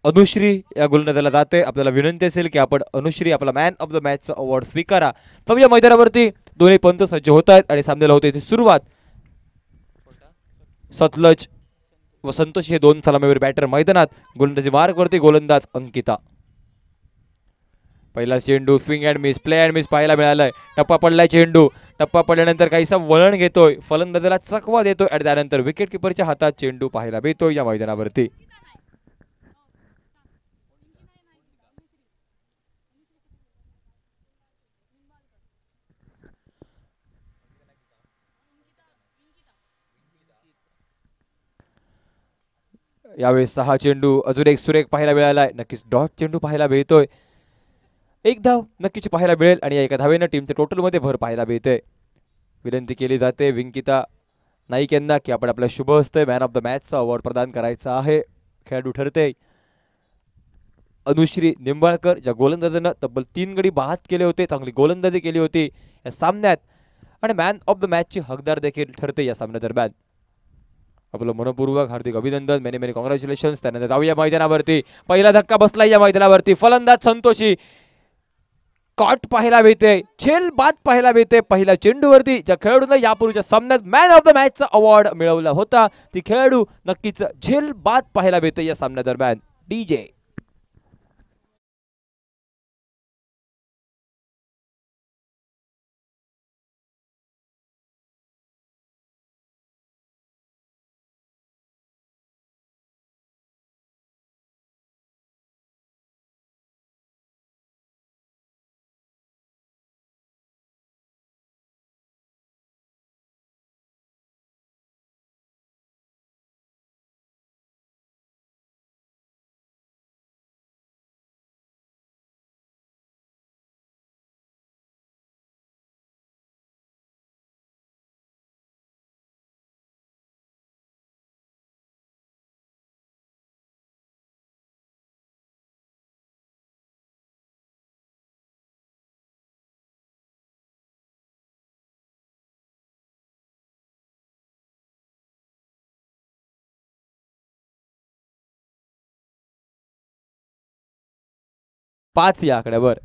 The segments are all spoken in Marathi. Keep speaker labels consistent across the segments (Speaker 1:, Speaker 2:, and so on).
Speaker 1: अनुश्री या गोलंदाजाला जाते. आपल्याला विनंती असेल की आपण अनुश्री आपला मॅन ऑफ द मॅचचा अवॉर्ड स्वीकारा. या मैदानावरती दोन्ही पंच सज्ज होत आहेत आणि सामन्याला होते ती सुरुवात. सतलज व संतोष हे दोन सलामीवीर बॅटर मैदानात. गोलंदाजी मार्कवरती गोलंदाज अंकिता. पहिला चेंडू swing and miss, play and miss पाहायला मिळालाय. टप्पा पडलाय चेंडू. टप्पा पडल्यानंतर काहीसा वळण घेतोय, फलंदाजाला चकवा देतोय आणि त्यानंतर विकेट किपरच्या हातात चेंडू पाहायला मिळतोय या मैदानावरती. यावेळेस 6 चेंडू, अजून एक सुरेख पाहायला मिळालाय. नक्कीच डॉट चेंडू पाहायला मिळतोय. एक धाव नक्कीच पाहायला मिळेल आणि एका धावेनं टीमच्या टोटलमध्ये भर पाहायला मिळते. विनंती केली जाते विंकिता नाईक यांना की आपण आपल्या शुभ हस्ते मॅन ऑफ द मॅचचा अवॉर्ड प्रदान करायचा आहे. खेळाडू ठरते अनुश्री निंबाळकर, ज्या गोलंदाजानं तब्बल 3 गडी बाद केले होते, चांगली गोलंदाजी केली होती या सामन्यात आणि मॅन ऑफ द मॅचची हकदार देखील ठरते या सामन्यादरम्यान. आपलं मनपूर्वक हार्दिक अभिनंदन, मेनी मेनी कॉंग्रॅच्युलेशन्स. त्यानंतर जाऊया मैदानावरती. पहिला धक्का बसला या मैदानावरती. फलंदाज संतोषी कॉट पाहायला मिळते, झेल बाद पाहायला मिळते पहिल्या चेंडूवरती. ज्या खेळाडूला यापूर्वीच्या सामन्यात मॅन ऑफ द मॅचचा अवॉर्ड मिळवला होता, ती खेळाडू नक्कीच झेल बाद पाहायला मिळते या सामन्यादरम्यान. डीजे 5 या आकड्यावर.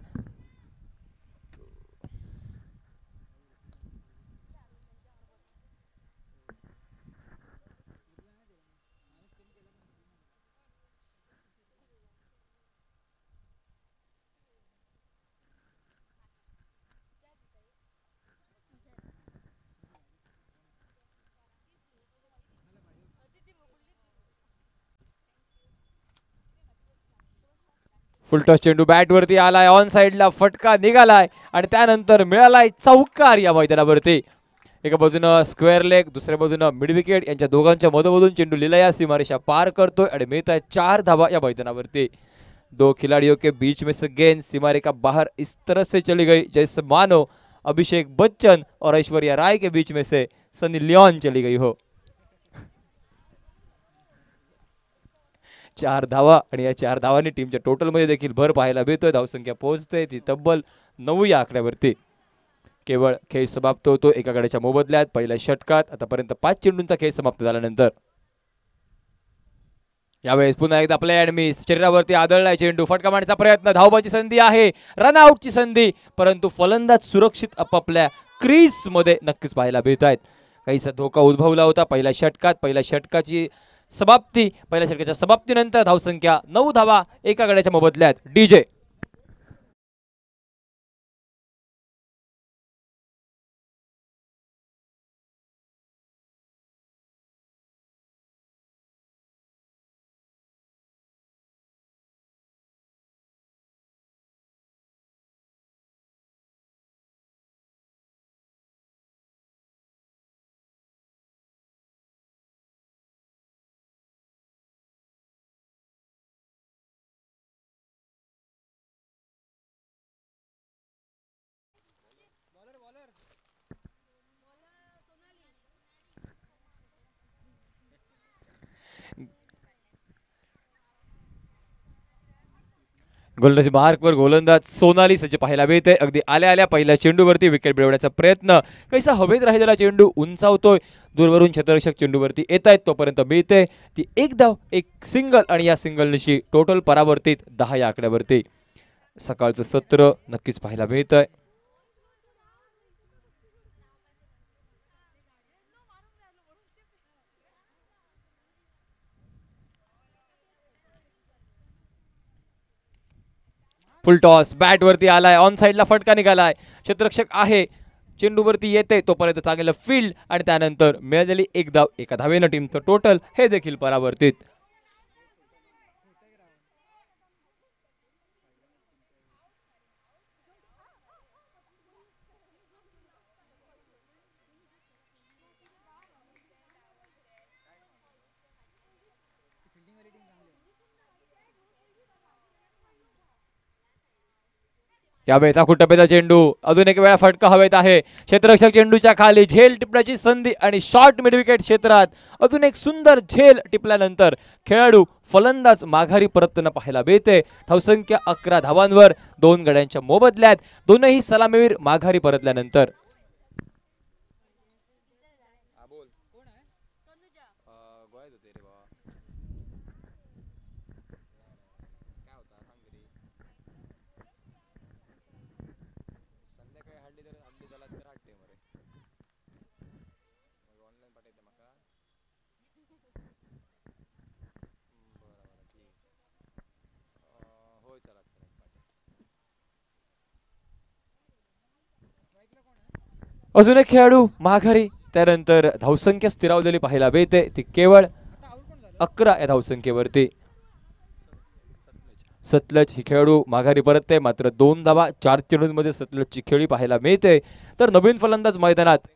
Speaker 1: फुलटॉस चेंडू बॅटवरती आलाय, ऑन साइडला फटका निघालाय आणि त्यानंतर मिळालाय चौकार या मैदानावरती. एका बाजूनं स्क्वेअर लेग, दुसऱ्या बाजूनं मिड विकेट, यांच्या दोघांच्या मधोमधून चेंडू लिलाया सीमारेषा पार करतोय आणि मिळत आहे 4 धावा या मैदानावरती. दो खिलाड़ियों के बीच में से गेंद सीमारेखा बाहर इस तरह से चली गई जैसे मानो अभिषेक बच्चन और ऐश्वर्या राय के बीच में से सनी लियोन चली गई हो. 4 धावा आणि या 4 धावांनी टीमच्या टोटलमध्ये देखील भर पाहायला मिळतोय. धावसंख्या पोहोचते ती तब्बल 9 या आकड्यावरती. केवळ खेळ समाप्त होतो एका गड्याच्या मोबदल्यात. पहिल्या षटकात आतापर्यंत 5 चेंडूंचा खेळ समाप्त झाल्यानंतर यावेळेस पुन्हा एकदा प्ले अँड मिस, शरीरावरती आदळलाय चेंडू. फटका मारण्याचा प्रयत्न, धावबाची संधी आहे, रनआउटची संधी, परंतु फलंदाज सुरक्षित आपापल्या क्रीज मध्ये नक्कीच पाहायला मिळत आहेत. काहीसा धोका उद्भवला होता पहिल्या षटकात. पहिल्या षटकाची समाप्ती, पहिल्या षटकाच्या समाप्तीनंतर धावसंख्या 9 धावा एका गड्याच्या मोबदल्यात. डीजे गोलंदाजी मार्कवर गोलंदाज सोनाली सज्ज पाहायला मिळते. अगदी आल्या आल्या पहिल्या चेंडूवरती विकेट मिळवण्याचा प्रयत्न, कैसा हवेत राहिलेला चेंडू उंचावतोय, दूरवरून क्षेत्ररक्षक चेंडूवरती येत आहेत तोपर्यंत मिळते ती एक धाव, एक सिंगल आणि या सिंगलनिशी टोटल परावर्तित 10 या आकड्यावरती. सकाळचं सत्र नक्कीच पाहायला मिळतंय. फुल टॉस बॅट वरती आलाय, ऑन साइडला फटका निघालाय, क्षेत्ररक्षक आहे, चेंडूवरती येते तोपर्यंत चांगलं फील्ड आणि त्यानंतर मिळालेली एक धाव, एका धावेनं टीमचं टोटल हे देखील परावर्तित. या वेळेचा कुटपेचा चेंडू, अजून एक वेळा फटका हवेत आहे, क्षेत्ररक्षक चेंडूच्या खाली, झेल टिपण्याची संधी आणि शॉर्ट मिड विकेट क्षेत्रात अजून एक सुंदर झेल टिपल्यानंतर खेळाडू फलंदाज माघारी परतताना पाहायला मिळते. धावसंख्या 11 धावांवर 2 गड्यांच्या मोबदल्यात दोनही सलामीवीर माघारी परतल्यानंतर. अजून एक खेळाडू माघारी, त्यानंतर धावसंख्या स्थिरावलेली पाहायला मिळते ती केवळ 11 या धावसंख्येवरती. सतलज ही खेळाडू माघारी परतते, मात्र 2 धावा 4 चेंडूंमध्ये सतलजची खेळी पाहायला मिळते. तर नवीन फलंदाज मैदानात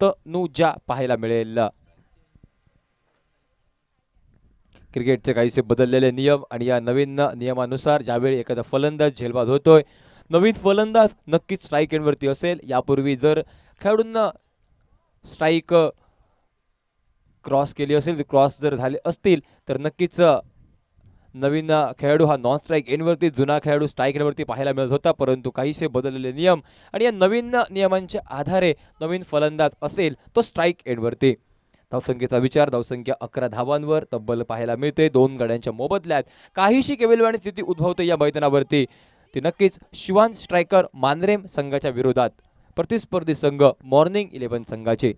Speaker 1: तनुजा पाहायला मिळेल. क्रिकेटचे काहीसे बदललेले नियम आणि या नवीन नियमानुसार ज्यावेळी एखादा फलंदाज झेलबाद होतोय, नवीन फलंदाज नक्कीच स्ट्राईक एंडवरती असेल. यापूर्वी जर खेळाडूंना स्ट्राईक क्रॉस केली असेल, क्रॉस जर झाले असतील तर नक्कीच नवीन खेळाडू हा नॉन स्ट्राईक एंडवरती, जुना खेळाडू स्ट्राईक एंडवरती पाहायला मिळत होता. परंतु काहीसे बदललेले नियम आणि या नवीन नियमांच्या आधारे नवीन फलंदाज असेल तो स्ट्राईक एंडवरती. धावसंख्येचा विचार, धावसंख्या 11 धावांवर तब्बल पाहायला मिळते 2 गड्यांच्या मोबदल्यात. काहीशी केविलवाणी स्थिती उद्भवते या मैदानावरती, ती नक्कीच शिवान स्ट्रायकर मानरेम संघाच्या विरोधात. प्रतिस्पर्धी संघ मॉर्निंग 11 संघाचे.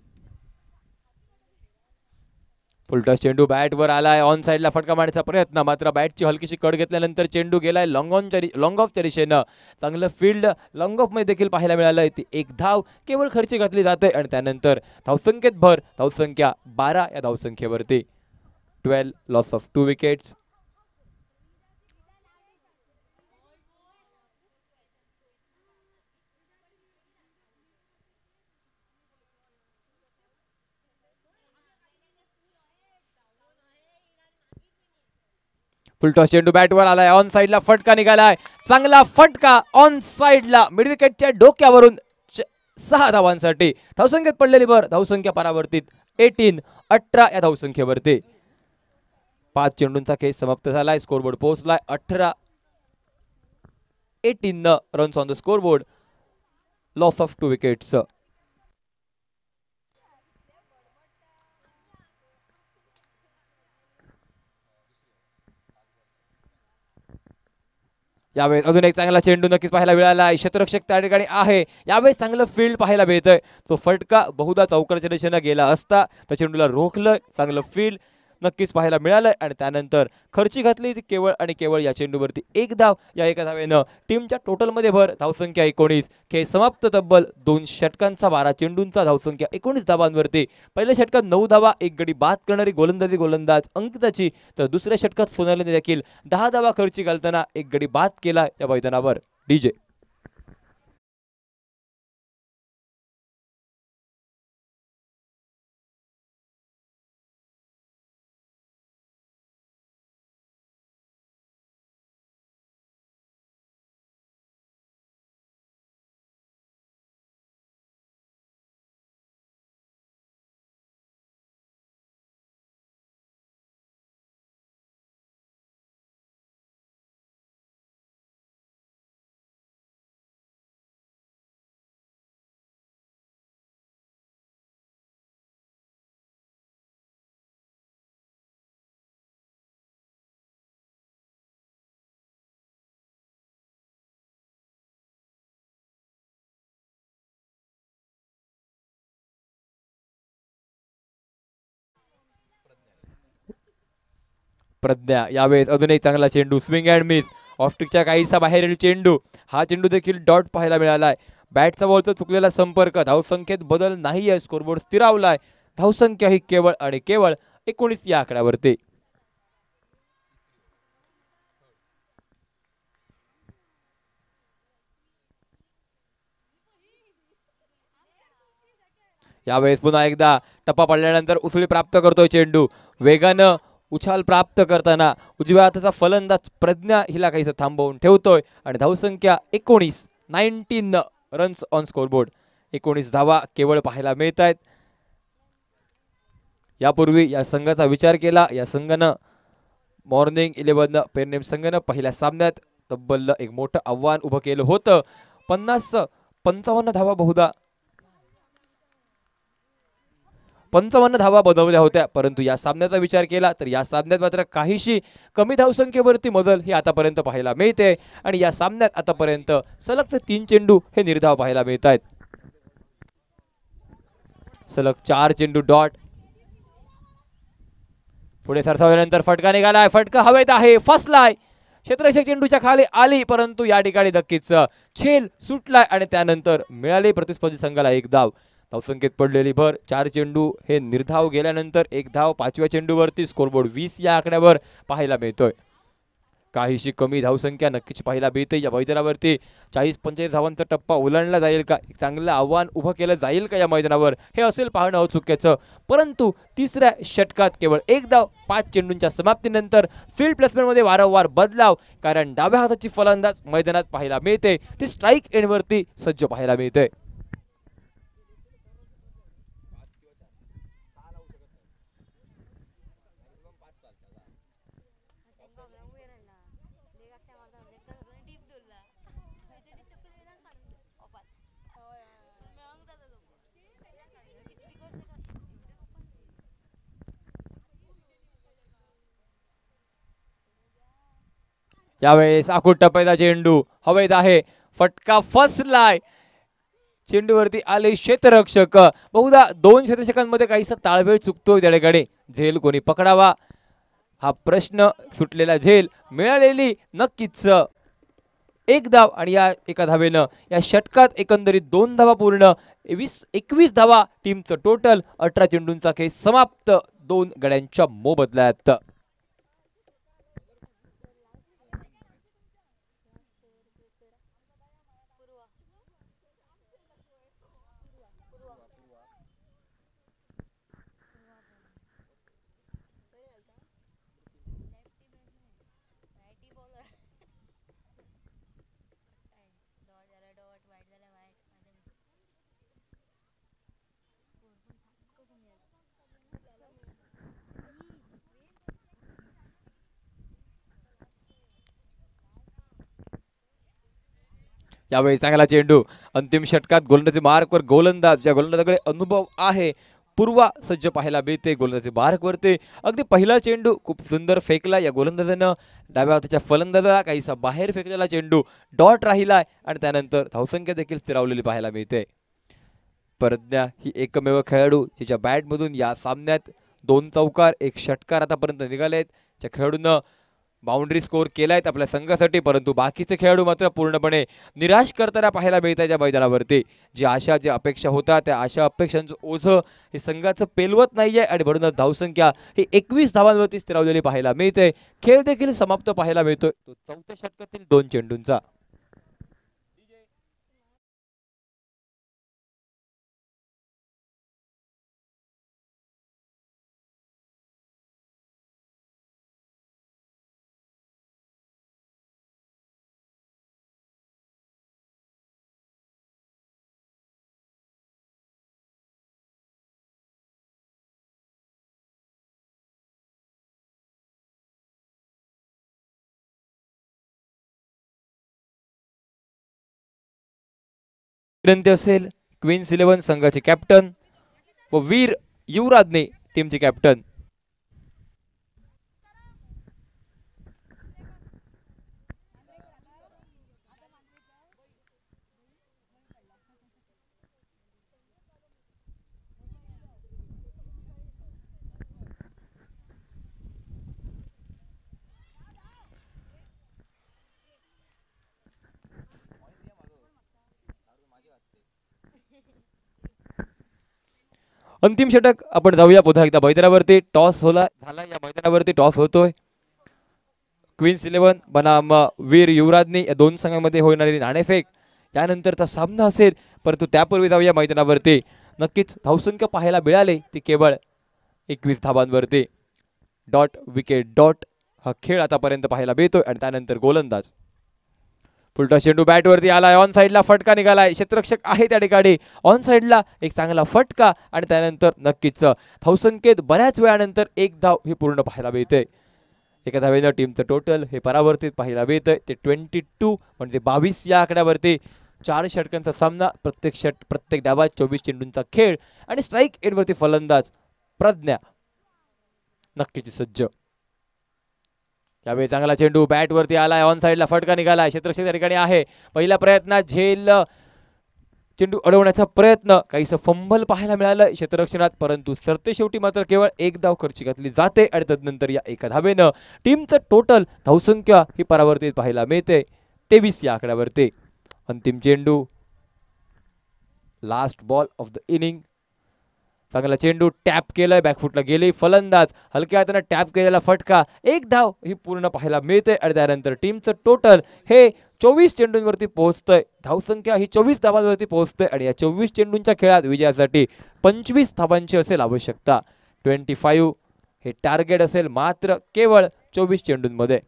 Speaker 1: फुलटॉस चेंडू बॅटवर आलाय, ऑन साइडला फटका मारण्याचा प्रयत्न, मात्र बॅटची हलकीशी कड घेतल्यानंतर चेंडू गेलाय लॉंग ऑफच्या दिशेनं. चांगलं फील्ड लॉंग ऑफ मध्ये देखील पाहायला मिळालंय. ती एक धाव केवळ खर्ची घातली जाते आणि त्यानंतर धावसंख्येत भर, धावसंख्या 12 या धावसंख्येवरती. 12 लॉस ऑफ 2 विकेट्स. फुलटॉस चेंडू बॅटवर आलाय, ऑन साइडला फटका निघालाय, चांगला फटका ऑन साइडला मिड विकेटच्या डोक्यावरून 6 धावांसाठी. धावसंख्येत पडलेली भर, धावसंख्या परावर्तित 18 या धावसंख्येवरती. 5 चेंडूंचा खेळ समाप्त झालाय, स्कोरबोर्ड पोहोचलाय 18 runs on the scoreboard, loss of 2 wickets. यावेळेस अजून एक चांगला चेंडू नक्कीच पाहायला मिळाला, क्षेत्ररक्षक त्या ठिकाणी आहे. यावेळेस चांगलं फील्ड पाहायला मिळतंय, तो फटका बहुधा चौकारच्या दिशेनं गेला असता, त्या चेंडूला रोखलं, चांगलं फील्ड नक्कीच पाहायला मिळालंय आणि त्यानंतर खर्ची घातली ती केवळ आणि केवळ या चेंडूवरती एक धाव. या एका धावेनं टीमच्या टोटलमध्ये भर, धावसंख्या 19. खेळ समाप्त तब्बल 2 षटकांचा 12 चेंडूंचा, धावसंख्या 19 धावांवरती. पहिल्या षटकात 9 धावा, 1 गडी बाद करणारी गोलंदाज अंकिताची, तर दुसऱ्या षटकात सोनालीने देखील 10 धावा खर्ची घालताना 1 गडी बाद केला या मैदानावर. डीजे प्रज्ञा यावेळेस अजून एक चांगला चेंडू, स्विंग अँड मिस, ऑफस्टिकच्या काहीसा बाहेरील चेंडू, हा चेंडू देखील डॉट पाहायला मिळालाय. बॅटचा बॉलचा चुकलेला संपर्क, धावसंख्येत बदल नाही आहे, स्कोरबोर्ड स्थिरावलाय. धावसंख्या ही केवळ आणि केवळ 19 या आकड्यावरती. यावेळेस पुन्हा एकदा टप्पा पडल्यानंतर उसळी प्राप्त करतोय चेंडू, वेगानं उछाल प्राप्त करताना उजव्या हाताचा फलंदाज प्रज्ञा हिला काहीसं थांबवून ठेवतोय आणि धावसंख्या 19 रन्स ऑन स्कोरबोर्ड. 19 धावा केवळ पाहायला मिळत आहेत. यापूर्वी या संघाचा विचार केला, या संघानं मॉर्निंग 11 पेरनेम संघानं पहिल्या सामन्यात तब्बल एक मोठं आव्हान उभं केलं होतं. 55 धावा बहुधा 55 धावा बनवल्या होत्या, परंतु या सामन्याचा विचार केला तर या सामन्यात मात्र काहीशी कमी धावसंख्येवरती मजल ही आतापर्यंत पाहायला मिळते आणि या सामन्यात आतापर्यंत सलग 3 चेंडू हे निर्धाव पाहायला मिळत आहेत. सलग 4 चेंडू डॉट. पुढे सरसावल्यानंतर फटका निघालाय, फटका हवेत आहे, फसलाय, क्षेत्ररक्षक चेंडूच्या खाली आली, परंतु या ठिकाणी नक्कीच झेल सुटलाय आणि त्यानंतर मिळाली प्रतिस्पर्धी संघाला एक धाव. धावसंख्येत पडलेली भर, 4 चेंडू हे निर्धाव गेल्यानंतर एक धाव 5व्या चेंडूवरती, स्कोरबोर्ड 20 या आकड्यावर पाहायला मिळतोय. काहीशी कमी धावसंख्या नक्कीच पाहायला मिळते या मैदानावरती. 40-45 धावांचा टप्पा ओलांडला जाईल का, एक चांगलं आव्हान उभं केलं जाईल का या मैदानावर, हे असेल पाहणं औत्सुक्याचं. परंतु तिसऱ्या षटकात केवळ एक धाव 5 चेंडूंच्या समाप्तीनंतर फील्ड प्लेसमेंटमध्ये वारंवार बदलाव, कारण डाव्या हाताची फलंदाज मैदानात पाहायला मिळते, ती स्ट्राईक एंडवरती सज्ज पाहायला मिळते. यावेळेस आखूड टप्प्याचा चेंडू हवेत आहे, फटका फसलाय, चेंडूवरती आले क्षेत्ररक्षक. बहुधा 2 क्षेत्ररक्षकांमध्ये काहीसा ताळमेळ चुकतोय त्या ठिकाणी. झेल कोणी पकडावा हा प्रश्न सुटलेला झेल, मिळालेली नक्कीच एक धाव आणि या एका धावेनं या षटकात एकंदरीत 2 धावा पूर्ण, 21 धावा टीमचं टोटल. 18 चेंडूंचा खेळ समाप्त 2 गड्यांच्या मोबदल्यात. यावेळी चांगला चेंडू, अंतिम षटकात गोलंदाजी मार्कवर गोलंदाज, ज्या गोलंदाजाकडे अनुभव आहे, पूर्वा सज्ज पाहायला मिळते गोलंदाजी मार्कवरती. अगदी पहिला चेंडू खूप सुंदर फेकला या गोलंदाजानं, डाव्या हाताच्या फलंदाजाला काहीसा बाहेर फेकलेला चेंडू डॉट राहिलाय आणि त्यानंतर धावसंख्या देखील स्थिरावलेली पाहायला मिळते. प्रज्ञा ही एकमेव खेळाडू तिच्या बॅटमधून या सामन्यात 2 चौकार 1 षटकार आतापर्यंत निघालेत. त्या खेळाडूंना बाउंड्री स्कोर केलायत आपल्या संघासाठी, परंतु बाकीचे खेळाडू मात्र पूर्णपणे निराश करताना पाहायला मिळतात या मैदानावरती. जी आशा, जी अपेक्षा होता त्या आशा अपेक्षांचं ओझं हे संघाचं पेलवत नाहीये आणि म्हणूनच धावसंख्या ही 21 धावांवरती स्थिरावलेली पाहायला मिळते. खेळ देखील समाप्त पाहायला मिळतोय तो 4थ्या षटकातील 2 चेंडूंचा. विनंती असेल क्वीन्स 11 संघाचे कॅप्टन व वीर युवराजने टीमचे कॅप्टन. अंतिम षटक आपण जाऊया पुन्हा एकदा मैदानावरती. टॉस झाला या मैदानावरती टॉस होतोय. क्वीन्स 11 बनाम वीर युवराजनी या दोन संघांमध्ये होणारी नाणेफेक त्यानंतरचा सामना असेल. परंतु त्यापूर्वी जाऊया मैदानावरती. नक्कीच धावसंख्या पाहायला मिळाले ती केवळ 21 धावांवरती. डॉट विकेट डॉट हा खेळ आतापर्यंत पाहायला मिळतोय. आणि त्यानंतर गोलंदाज पुलटा चेंडू बॅटवरती आलाय. ऑन साईडला फटका निघालाय. क्षेत्ररक्षक आहे त्या ठिकाणी. ऑन साईडला एक चांगला फटका आणि त्यानंतर नक्कीच धावसंख्येत बऱ्याच वेळानंतर एक धाव ही पूर्ण पाहायला मिळते. एका धावेनं टीमचं टोटल हे परावर्तित पाहायला मिळतंय. ते 22 म्हणजे 22 या आकड्यावरती. 4 षटकांचा सामना. प्रत्येक डावात 24 चेंडूंचा खेळ आणि स्ट्राईक एंडवरती फलंदाज प्रज्ञा नक्कीच सज्ज. यावेळी चांगला चेंडू बॅटवरती आलाय. ऑन साईडला फटका निघालाय. क्षेत्ररक्षक त्या ठिकाणी आहे. पहिल्या प्रयत्नात झेल चेंडू अडवण्याचा प्रयत्न. काहीसं फंबल पाहायला मिळालं क्षेत्ररक्षणात. परंतु सरते शेवटी मात्र केवळ एक धाव खर्ची घातली जाते. आणि तदनंतर या एका धावेनं टीमचं टोटल धावसंख्या ही परावर्तित पाहायला मिळते 23 या आकड्यावरती. अंतिम चेंडू last ball of the inning. चांगला चेंडू टॅप केलाय. बॅकफुटला गेले फलंदाज. हलक्या हाताने टॅप केलेला फटका. एक धाव ही पूर्ण पाहायला मिळते. आणि त्यानंतर टीमचं टोटल हे 24 चेंडूंवरती पोहोचतंय. धावसंख्या ही 24 धावांवरती पोहोचते. आणि या 24 चेंडूंच्या खेळात विजयासाठी 25 धावांची असेल आवश्यकता. 25 हे टार्गेट असेल मात्र केवळ 24 चेंडूंमध्ये.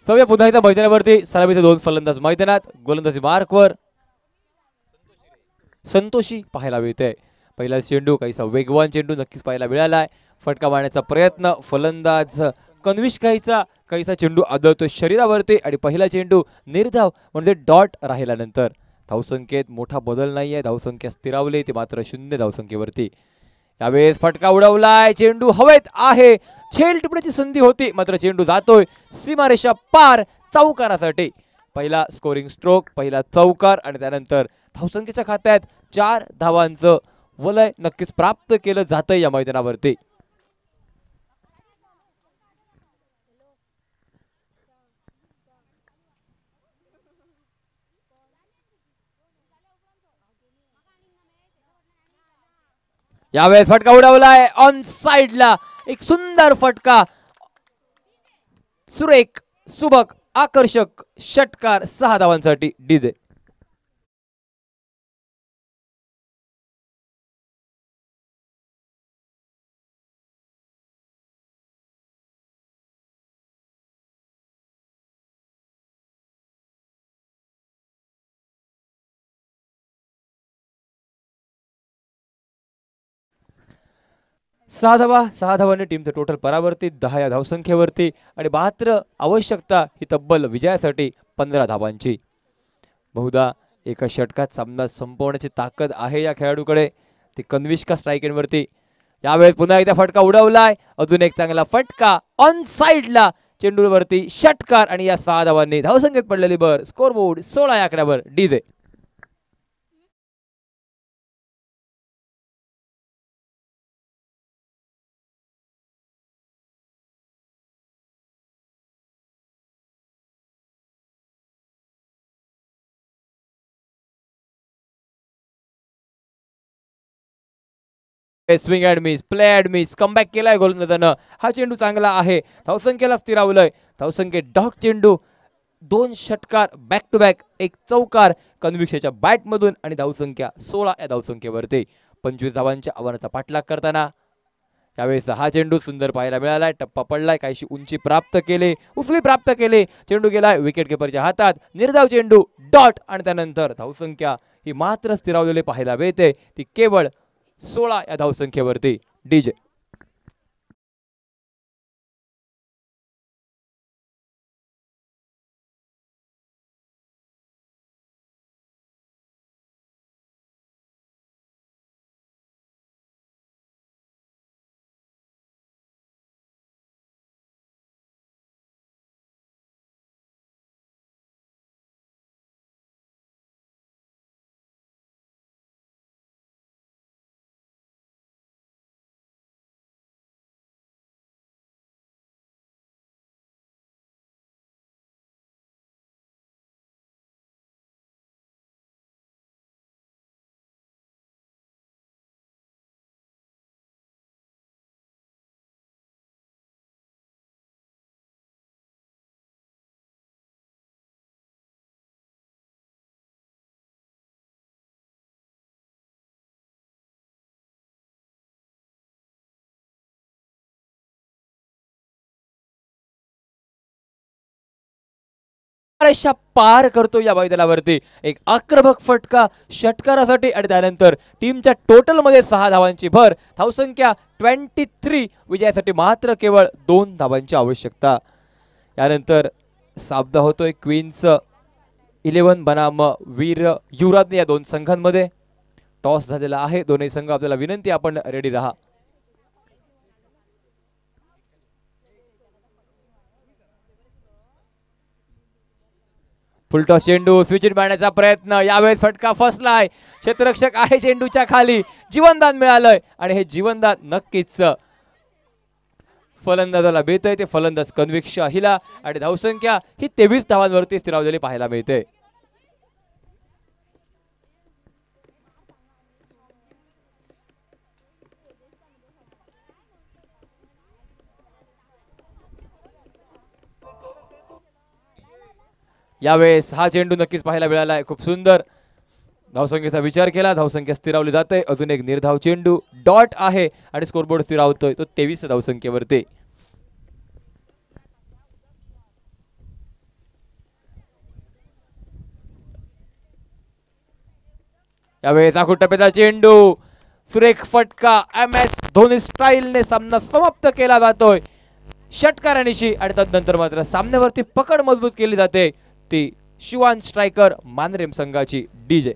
Speaker 1: जाऊया पुन्हा एकदा मैदानावरती. सलामीचे 2 फलंदाज मैदानात. गोलंदाजी मार्कवर संतोषी पाहायला मिळते. पहिला चेंडू काहीसा वेगवान चेंडू नक्कीच पाहायला मिळालाय. फटका मारण्याचा प्रयत्न फलंदाज कन्विश काहीसा चेंडू आदळतोय शरीरावरती. आणि पहिला चेंडू निर्धाव म्हणजे डॉट राहिल्यानंतर धावसंख्येत मोठा बदल नाहीये. धावसंख्या स्थिरावली ती मात्र 0 धावसंख्येवरती. यावेळेस फटका उडवलाय. चेंडू हवेत आहे. झेल टिपण्याची संधी होती मात्र चेंडू जातोय सीमारेषा पार चौकारासाठी. पहिला स्कोरिंग स्ट्रोक पहिला चौकार. आणि त्यानंतर धावसंख्येच्या खात्यात 4 धावांचं वलय नक्कीच प्राप्त केलं जातंय या मैदानावरती. यावेळेस फटका उडवलाय ऑन साइडला. एक सुंदर फटका. सुरेख सुबक आकर्षक षटकार 6 धावांसाठी डीजे. सहा धावांनी टीमचं टोटल परावर्तित 10 या धावसंख्येवरती आणि 72 आवश्यकता ही तब्बल विजयासाठी 15 धावांची. बहुधा एका षटकात सामना संपवण्याची ताकद आहे या खेळाडूकडे. ती कन्विष्का स्ट्राईक एंडवरती यावेळेस पुन्हा एकदा फटका उडवलाय. अजून एक चांगला फटका ऑन साइडला चेंडूवरती षटकार आणि या 6 धावांनी धावसंख्येत पडलेली भर. स्कोरबोर्ड 16 या आकड्यावर डीजे. Swing and miss, play and miss, comeback केलाय गोलंदाजानं. हा चेंडू चांगला आहे, धावसंख्येला स्थिरावलंय. धावसंख्येत डॉट चेंडू, 2 षटकार बॅक टू बॅक, एक चौकार कन्विक्षेच्या बॅटमधून आणि धावसंख्या 16 या धावसंख्येवरती 25 धावांच्या आव्हानाचा पाठलाग करताना यावेळेस हा चेंडू सुंदर पाहायला मिळालाय. टप्पा पडलाय, काहीशी उंची प्राप्त केली, उफली प्राप्त केली. चेंडू गेलाय विकेट किपरच्या हातात. निर्धाव चेंडू डॉट आणि त्यानंतर धावसंख्या ही मात्र स्थिरावलेली पाहायला मिळते. ती केवळ 16 या धावसंख्येवरती डीजे. पार करतो या मैदानावरती एक आक्रमक फटका षटकारासाठी आणि त्यानंतर टीमच्या टोटल मध्ये 6 धावांची भर. धावसंख्या 23. विजयासाठी मात्र केवळ 2 धावांची आवश्यकता. यानंतर सामना होतोय क्वीन्स 11 बनाम वीर युवराज या 2 संघांमध्ये. टॉस झालेला आहे. दोन्ही संघ आपल्याला विनंती आपण रेडी राहा. फुलटॉस चेंडू, स्विचिट मारण्याचा प्रयत्न, यावेळेस फटका फसलाय. क्षेत्ररक्षक आहे चेंडूच्या खाली. जीवनदान मिळालंय आणि हे जीवनदान नक्कीच फलंदाजाला मिळतंय. ते फलंदाज कन्विक्ष हिला आणि धावसंख्या ही 23 धावांवरती स्थिरावलेली पाहायला मिळते. यावेळेस हा चेंडू नक्कीच पाहायला मिळालाय. खूप सुंदर धावसंख्येचा विचार केला. धावसंख्या स्थिरावली जाते. अजून एक निर्धाव चेंडू डॉट आहे आणि स्कोरबोर्ड स्थिरावतोय तो 23 धावसंख्येवरती. यावेळेस आखुटप्प्याचा चेंडू, सुरेख फटका, MS धोनी स्टाईलने सामना समाप्त केला जातोय षटकारानिशी आणि त्यानंतर मात्र सामन्यावरती पकड मजबूत केली जाते ती शिवान स्ट्रायकर मानरेम संघाची डीजे.